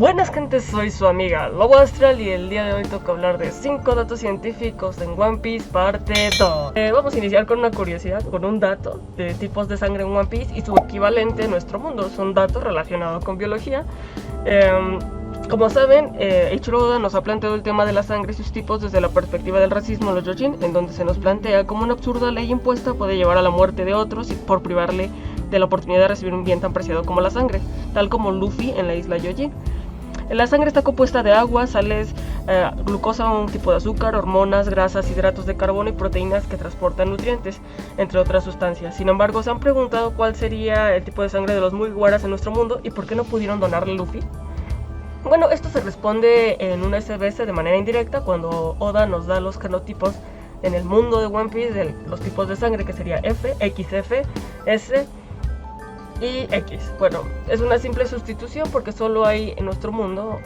Buenas gentes, soy su amiga Lobo Astral y el día de hoy toca hablar de 5 datos científicos en One Piece parte 2. Vamos a iniciar con una curiosidad, con un dato de tipos de sangre en One Piece y su equivalente en nuestro mundo. Son datos relacionados con biología. Como saben, Eiichiro Oda nos ha planteado el tema de la sangre y sus tipos desde la perspectiva del racismo en los Yojin, en donde se nos plantea cómo una absurda ley impuesta puede llevar a la muerte de otros y por privarle de la oportunidad de recibir un bien tan preciado como la sangre, tal como Luffy en la isla Yojin. La sangre está compuesta de agua, sales, glucosa, un tipo de azúcar, hormonas, grasas, hidratos de carbono y proteínas que transportan nutrientes, entre otras sustancias. Sin embargo, se han preguntado cuál sería el tipo de sangre de los Mugiwaras en nuestro mundo y por qué no pudieron donarle a Luffy. Bueno, esto se responde en un SBS de manera indirecta cuando Oda nos da los genotipos en el mundo de One Piece de los tipos de sangre, que sería F, XF, S y X. Bueno, es una simple sustitución porque solo hay en nuestro mundo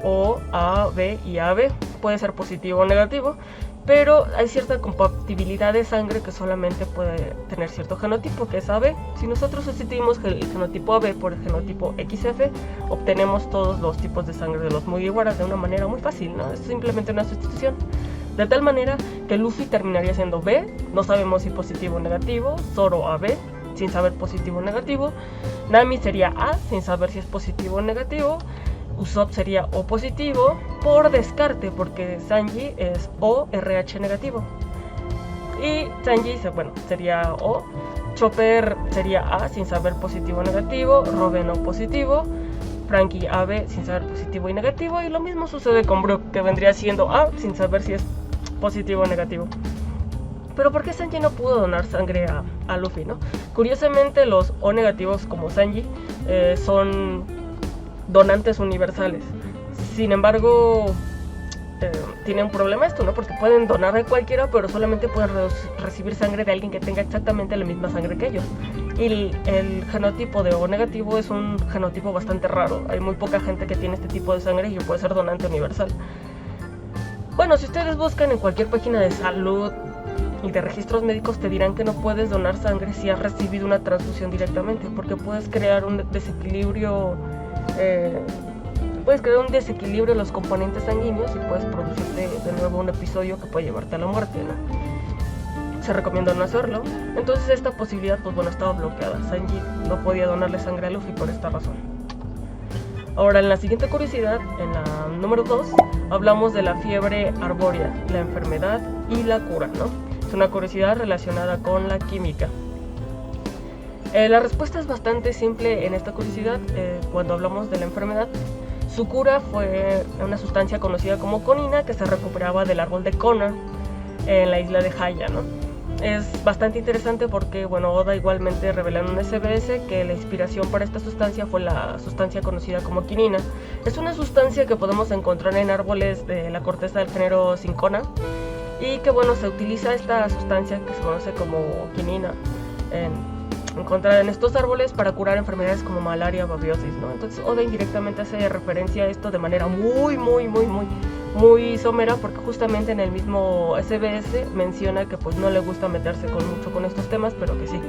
O, A, B y AB. Puede ser positivo o negativo, pero hay cierta compatibilidad de sangre que solamente puede tener cierto genotipo, que es AB. Si nosotros sustituimos el genotipo AB por el genotipo XF, obtenemos todos los tipos de sangre de los Mugiwaras de una manera muy fácil, ¿no? Es simplemente una sustitución. De tal manera que Luffy terminaría siendo B, no sabemos si positivo o negativo, Zoro AB, sin saber positivo o negativo, Nami sería A, sin saber si es positivo o negativo, Usopp sería O positivo, por descarte, porque Sanji es O RH negativo, y Sanji, sería O, Chopper sería A, sin saber positivo o negativo, Robin O positivo, Franky AB, sin saber positivo y negativo, y lo mismo sucede con Brook, que vendría siendo A, sin saber si es positivo o negativo. Pero ¿por qué Sanji no pudo donar sangre a Luffy, no? Curiosamente, los O negativos como Sanji son donantes universales. Sin embargo, tiene un problema esto, ¿no? Porque pueden donar de cualquiera, pero solamente pueden recibir sangre de alguien que tenga exactamente la misma sangre que ellos. Y el genotipo de O negativo es un genotipo bastante raro. Hay muy poca gente que tiene este tipo de sangre y puede ser donante universal. Bueno, si ustedes buscan en cualquier página de salud y de registros médicos, te dirán que no puedes donar sangre si has recibido una transfusión directamente, porque puedes crear un desequilibrio en los componentes sanguíneos y puedes producirte de nuevo un episodio que puede llevarte a la muerte, ¿no? Se recomienda no hacerlo. Entonces esta posibilidad estaba bloqueada. Sanji no podía donarle sangre a Luffy por esta razón. Ahora, en la siguiente curiosidad, en la número 2, hablamos de la fiebre arbórea, la enfermedad y la cura, ¿no? Es una curiosidad relacionada con la química. La respuesta es bastante simple en esta curiosidad. Cuando hablamos de la enfermedad, su cura fue una sustancia conocida como conina que se recuperaba del árbol de Kona en la isla de Haya, ¿no? Es bastante interesante porque, Oda igualmente revela en un SBS que la inspiración para esta sustancia fue la sustancia conocida como quinina. Es una sustancia que podemos encontrar en árboles de la corteza del género Cinchona y que, se utiliza esta sustancia que se conoce como quinina encontrada en estos árboles para curar enfermedades como malaria o babiosis, ¿no? Entonces Oda indirectamente hace referencia a esto de manera muy somera, porque justamente en el mismo SBS menciona que no le gusta meterse mucho con estos temas, pero que sí,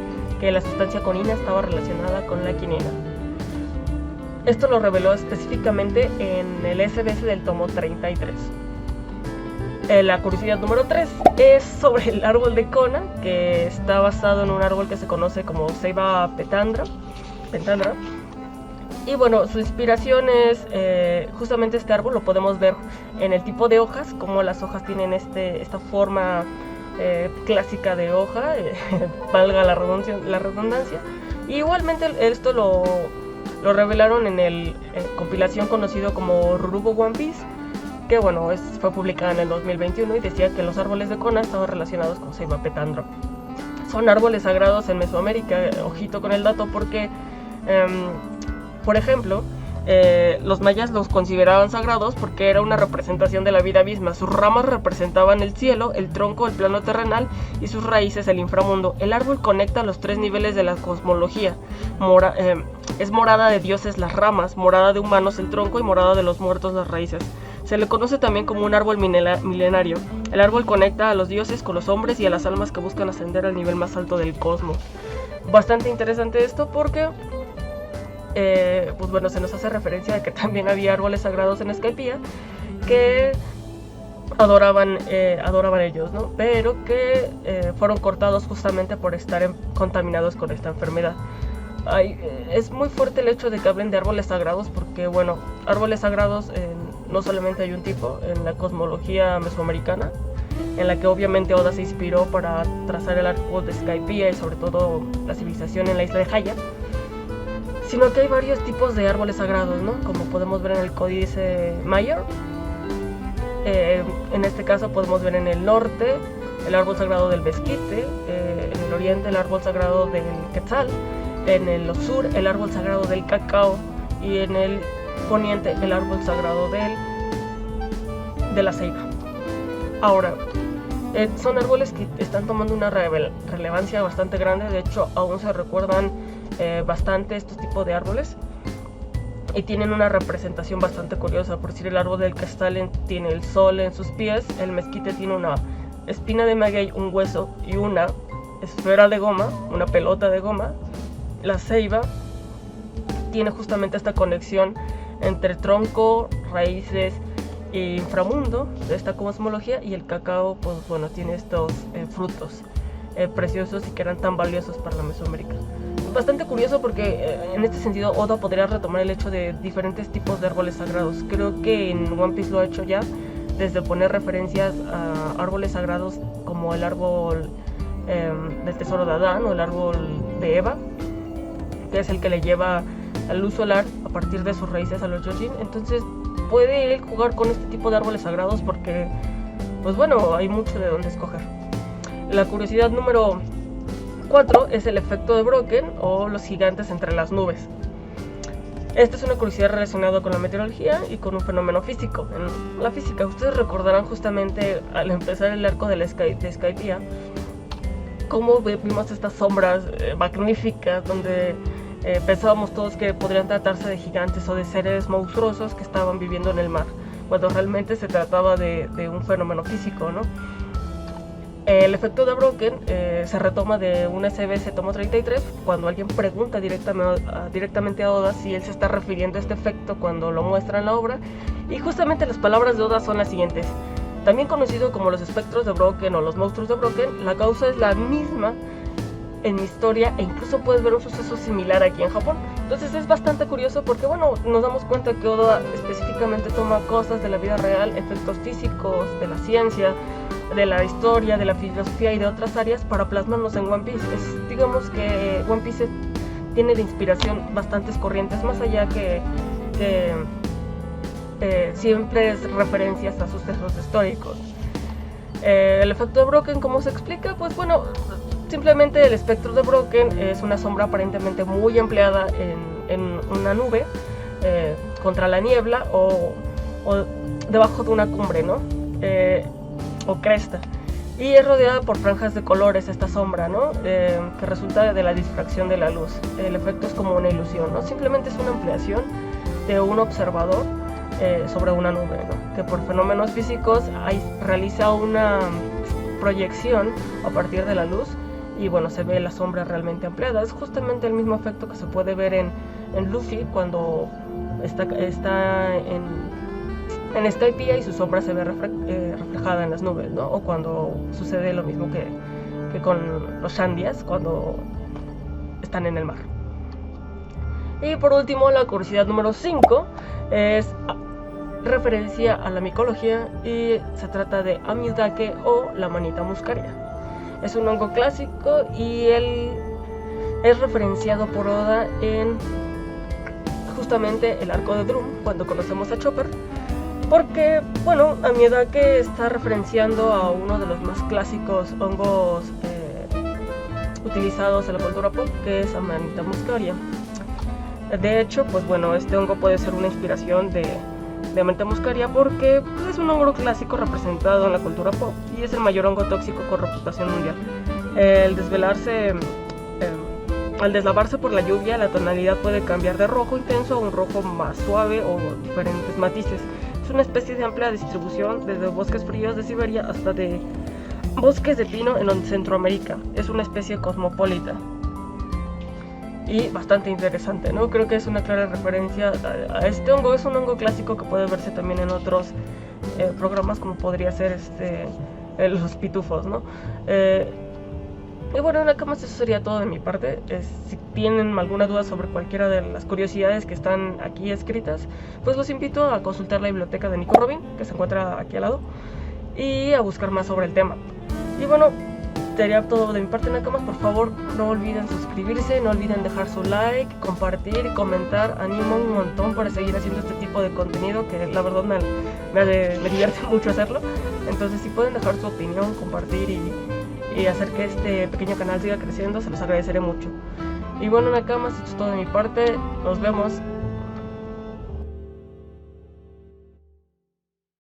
que la sustancia conina estaba relacionada con la quinina. Esto lo reveló específicamente en el SBS del tomo 33. La curiosidad número 3 es sobre el árbol de Kona, que está basado en un árbol que se conoce como Ceiba Pentandra. Y su inspiración es justamente este árbol. Lo podemos ver en el tipo de hojas, como las hojas tienen esta forma clásica de hoja, valga la redundancia. Y igualmente esto lo revelaron en el compilación conocido como Rurouni One Piece, que fue publicada en el 2021 y decía que los árboles de Kona estaban relacionados con Ceiba Pentandra. Son árboles sagrados en Mesoamérica. Ojito con el dato porque, por ejemplo, los mayas los consideraban sagrados porque era una representación de la vida misma. Sus ramas representaban el cielo, el tronco el plano terrenal y sus raíces el inframundo. El árbol conecta los 3 niveles de la cosmología. Es morada de dioses las ramas, morada de humanos el tronco y morada de los muertos las raíces. Se le conoce también como un árbol milenario. El árbol conecta a los dioses con los hombres y a las almas que buscan ascender al nivel más alto del cosmos. Bastante interesante esto porque pues bueno, se nos hace referencia de que también había árboles sagrados en Skypiea que adoraban ellos, ¿no? Pero que fueron cortados justamente por estar contaminados con esta enfermedad. Es muy fuerte el hecho de que hablen de árboles sagrados porque, bueno, árboles sagrados no solamente hay un tipo en la cosmología mesoamericana, en la que obviamente Oda se inspiró para trazar el árbol de Skypiea y sobre todo la civilización en la isla de Haya, sino que hay varios tipos de árboles sagrados, ¿no? Como podemos ver en el códice Mayer. En este caso podemos ver en el norte el árbol sagrado del mezquite, en el oriente el árbol sagrado del quetzal, en el sur el árbol sagrado del cacao y en el poniente el árbol sagrado de la ceiba. Ahora, son árboles que están tomando una relevancia bastante grande. De hecho, aún se recuerdan bastante estos tipos de árboles y tienen una representación bastante curiosa. Por decir, el árbol del quetzal tiene el sol en sus pies, el mezquite tiene una espina de maguey, un hueso y una esfera de goma, una pelota de goma. La ceiba tiene justamente esta conexión entre tronco, raíces e inframundo de esta cosmología, y el cacao, pues bueno, tiene estos frutos preciosos y que eran tan valiosos para la Mesoamérica. Bastante curioso porque en este sentido Oda podría retomar el hecho de diferentes tipos de árboles sagrados. Creo que en One Piece lo ha hecho ya, desde poner referencias a árboles sagrados como el árbol del tesoro de Adán o el árbol de Eva, que es el que le lleva a luz solar a partir de sus raíces a los Yojin. Entonces puede él jugar con este tipo de árboles sagrados porque, pues bueno, hay mucho de dónde escoger. La curiosidad número 4 es el efecto de Brocken o los gigantes entre las nubes. Esta es una curiosidad relacionada con la meteorología y con un fenómeno físico. En la física, ustedes recordarán justamente al empezar el arco de Skypiea cómo vimos estas sombras magníficas donde pensábamos todos que podrían tratarse de gigantes o de seres monstruosos que estaban viviendo en el mar, cuando realmente se trataba de un fenómeno físico, ¿no? El efecto de Brocken se retoma de un SBS tomo 33, cuando alguien pregunta directamente a Oda si él se está refiriendo a este efecto cuando lo muestra en la obra, y justamente las palabras de Oda son las siguientes: también conocido como los espectros de Brocken o los monstruos de Brocken, la causa es la misma en mi historia e incluso puedes ver un suceso similar aquí en Japón. Entonces es bastante curioso porque, bueno, nos damos cuenta que Oda específicamente toma cosas de la vida real, efectos físicos, de la ciencia, de la historia, de la filosofía y de otras áreas para plasmarnos en One Piece. Digamos que One Piece tiene de inspiración bastantes corrientes, más allá que siempre es referencias a sucesos históricos. El efecto de Brocken, ¿cómo se explica? Pues bueno, simplemente el espectro de Brocken es una sombra aparentemente muy empleada en una nube contra la niebla o debajo de una cumbre, ¿no? O cresta, y es rodeada por franjas de colores esta sombra, ¿no? Que resulta de la difracción de la luz. El efecto es como una ilusión, ¿no? Simplemente es una ampliación de un observador sobre una nube, ¿no? Que por fenómenos físicos realiza una proyección a partir de la luz y, bueno, se ve la sombra realmente ampliada. Es justamente el mismo efecto que se puede ver en Luffy cuando está en Skypiea y su sombra se ve reflejada en las nubes, ¿no? O cuando sucede lo mismo que con los Shandias cuando están en el mar. Y por último, la curiosidad número 5 es referencia a la micología y se trata de Amiudake o la manita muscaria. Es un hongo clásico y él es referenciado por Oda en justamente el arco de Drum, cuando conocemos a Chopper, porque, bueno, Amiudake está referenciando a uno de los más clásicos hongos utilizados en la cultura pop, que es Amanita muscaria. De hecho, pues bueno, este hongo puede ser una inspiración de Amanita muscaria porque pues, es un hongo clásico representado en la cultura pop y es el mayor hongo tóxico con reputación mundial. Al deslavarse por la lluvia, la tonalidad puede cambiar de rojo intenso a un rojo más suave o diferentes matices. Es una especie de amplia distribución desde bosques fríos de Siberia hasta de bosques de pino en Centroamérica. Es una especie cosmopolita. y bastante interesante, ¿no? Creo que es una clara referencia a este hongo. Es un hongo clásico que puede verse también en otros programas, como podría ser los pitufos, ¿no? Y bueno, nada más eso sería todo de mi parte. Si tienen alguna duda sobre cualquiera de las curiosidades que están aquí escritas, pues los invito a consultar la biblioteca de Nico Robin, que se encuentra aquí al lado, y a buscar más sobre el tema. Y bueno, sería todo de mi parte, Nakamas. Por favor, no olviden suscribirse, no olviden dejar su like, compartir, comentar. Animo un montón para seguir haciendo este tipo de contenido, que la verdad me divierte mucho hacerlo. Entonces, si pueden dejar su opinión, compartir y hacer que este pequeño canal siga creciendo, se los agradeceré mucho. Y bueno, Nakamas, esto es todo de mi parte. Nos vemos.